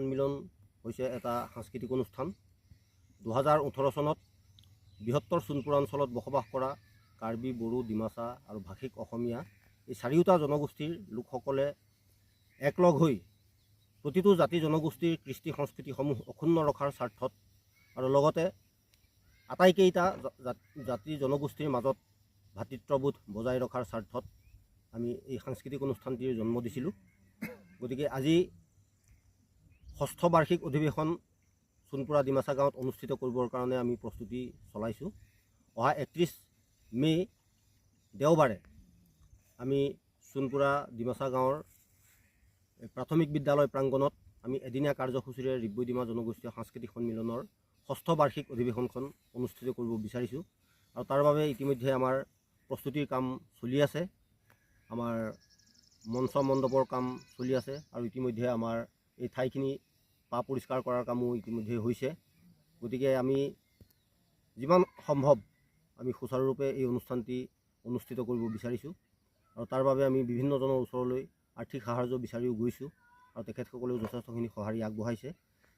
সন্মিলন হৈছে এটা সাংস্কৃতিক অনুষ্ঠান। 2018 চনত বৃহত্তৰ সোণপুৰ অঞ্চলত বসবাস কৰা কাৰ্বি, বড়ো, ডিমাচা আৰু ভাষিক অসমীয়া এই চাৰিওটা জনগোষ্ঠীৰ লোকসকলে একলগ হৈ প্ৰতিটো জাতি জনগোষ্ঠীৰ কৃষ্টি সংস্কৃতিসমূহ অক্ষুণ্ণ ৰখাৰ স্বাৰ্থত আৰু লগতে আটাইকেইটা জাতি জনগোষ্ঠীৰ মাজত ভাতৃত্ববোধ বজাই ৰখাৰ স্বাৰ্থত আমি এই সাংস্কৃতিক অনুষ্ঠানটিৰ জন্ম দিছিলোঁ। গতিকে আজি 6ষ্ঠ বাৰ্ষিক অধিৱেশন সোণপুৰা ডিমাচা গাঁৱত অনুষ্ঠিত কৰিবৰ কাৰণে আমি প্ৰস্তুতি চলাইছোঁ। অহা 31 মে দেওবাৰে আমি সোণপুৰা ডিমাচা গাঁৱৰ প্ৰাথমিক বিদ্যালয় প্ৰাংগণত আমি এদিনীয়া কাৰ্যসূচীৰে ৰিব্বৈ ডিমা জনগোষ্ঠীয় সাংস্কৃতিক সন্মিলনৰ 6ষ্ঠ বাৰ্ষিক অধিৱেশনখন অনুষ্ঠিত কৰিব বিচাৰিছোঁ আৰু তাৰ বাবে ইতিমধ্যে আমাৰ প্ৰস্তুতিৰ কাম চলি আছে। আমাৰ মঞ্চ মণ্ডপৰ কাম চলি আছে আৰু ইতিমধ্যে আমাৰ এই ঠাইখিনি পা পৰিষ্কাৰ কৰাৰ কামো ইতিমধ্যে হৈছে। গতিকে আমি যিমান সম্ভৱ আমি সুচাৰুৰূপে এই অনুষ্ঠানটি অনুষ্ঠিত কৰিব বিচাৰিছোঁ আৰু তাৰ বাবে আমি বিভিন্নজনৰ ওচৰলৈ আৰ্থিক সাহায্য বিচাৰিও গৈছোঁ আৰু তেখেতসকলেও যথেষ্টখিনি সঁহাৰি আগবঢ়াইছে।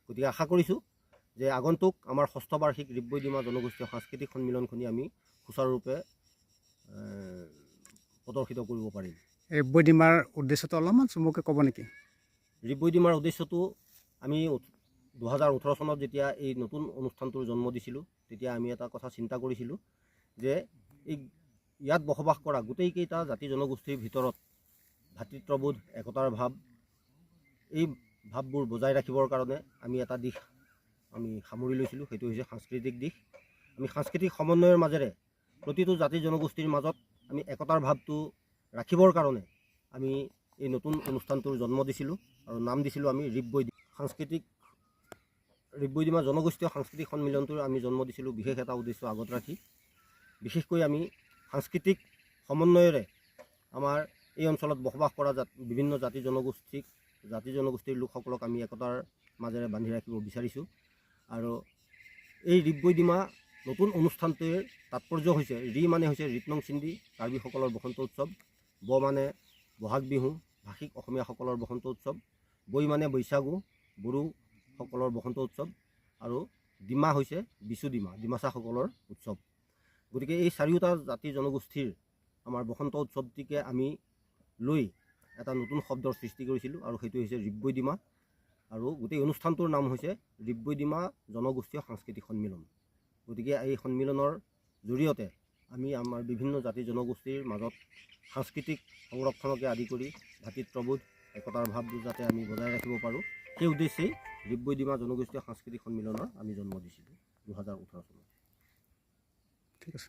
গতিকে আশা কৰিছোঁ যে আগন্তুক আমাৰ 6ষ্ঠ বাৰ্ষিক ৰিব্বৈ ডিমা জনগোষ্ঠীয় সাংস্কৃতিক সন্মিলনখনি আমি সুচাৰুৰূপে প্ৰদৰ্শিত কৰিব পাৰিম। ৰিব্বৈ ডিমাৰ উদ্দেশ্যটো অলপমান চমুকৈ ক'ব নেকি? ৰিব্বৈ ডিমাৰ উদ্দেশ্যটো আমি 2018 চনত যেতিয়া এই নতুন অনুষ্ঠানটোৰ জন্ম দিছিলোঁ তেতিয়া আমি এটা কথা চিন্তা কৰিছিলোঁ যে এই ইয়াত বসবাস কৰা গোটেইকেইটা জাতি জনগোষ্ঠীৰ ভিতৰত ভাতৃত্ববোধ একতাৰ ভাৱ এই ভাৱবোৰ বজাই ৰাখিবৰ কাৰণে আমি এটা দিশ আমি সামৰি লৈছিলোঁ, সেইটো হৈছে সাংস্কৃতিক দিশ। আমি সাংস্কৃতিক সমন্বয়ৰ মাজেৰে প্ৰতিটো জাতি জনগোষ্ঠীৰ মাজত আমি একতাৰ ভাৱটো ৰাখিবৰ কাৰণে আমি এই নতুন অনুষ্ঠানটোৰ জন্ম দিছিলোঁ আৰু নাম দিছিলোঁ আমি ৰিব্বৈ ডিমা জনগোষ্ঠীয় সাংস্কৃতিক সন্মিলনটোৰ আমি জন্ম দিছিলোঁ বিশেষ এটা উদ্দেশ্য আগত ৰাখি। বিশেষকৈ আমি সাংস্কৃতিক সমন্বয়েৰে আমাৰ এই অঞ্চলত বসবাস কৰা বিভিন্ন জাতি জনগোষ্ঠীৰ লোকসকলক আমি একতাৰ মাজেৰে বান্ধি ৰাখিব বিচাৰিছোঁ। আৰু এই ৰিব্বৈ ডিমা নতুন অনুষ্ঠানটোৰ তাৎপৰ্য হৈছে মানে হৈছে ৰিতনং চিন্দি কাৰ্বিসকলৰ বসন্ত উৎসৱ, মানে বহাগ বিহু ভাষিক অসমীয়াসকলৰ বসন্ত উৎসৱ, বৈ মানে বৈশাগু বড়োসকলৰ বসন্ত উৎসৱ আৰু ডিমা হৈছে বিচু ডিমাচাসকলৰ উৎসৱ। গতিকে এই চাৰিওটা জাতি জনগোষ্ঠীৰ আমাৰ বসন্ত উৎসৱটিকে আমি লৈ এটা নতুন শব্দৰ সৃষ্টি কৰিছিলোঁ আৰু সেইটো হৈছে ৰিব্বৈ ডিমা আৰু গোটেই অনুষ্ঠানটোৰ নাম হৈছে ৰিব্বৈ ডিমা জনগোষ্ঠীয় সাংস্কৃতিক সন্মিলন। গতিকে এই সন্মিলনৰ জৰিয়তে আমি আমাৰ বিভিন্ন জাতি জনগোষ্ঠীৰ মাজত সাংস্কৃতিক সংৰক্ষণকে আদি কৰি ভাতৃত্ববোধ একতাৰ ভাৱবোৰ যাতে আমি বজাই ৰাখিব পাৰোঁ সেই উদ্দেশ্যেই ৰিব্বৈ ডিমা জনগোষ্ঠীয় সাংস্কৃতিক সন্মিলনৰ আমি জন্ম দিছিলোঁ 2018 চনত। ঠিক আছে।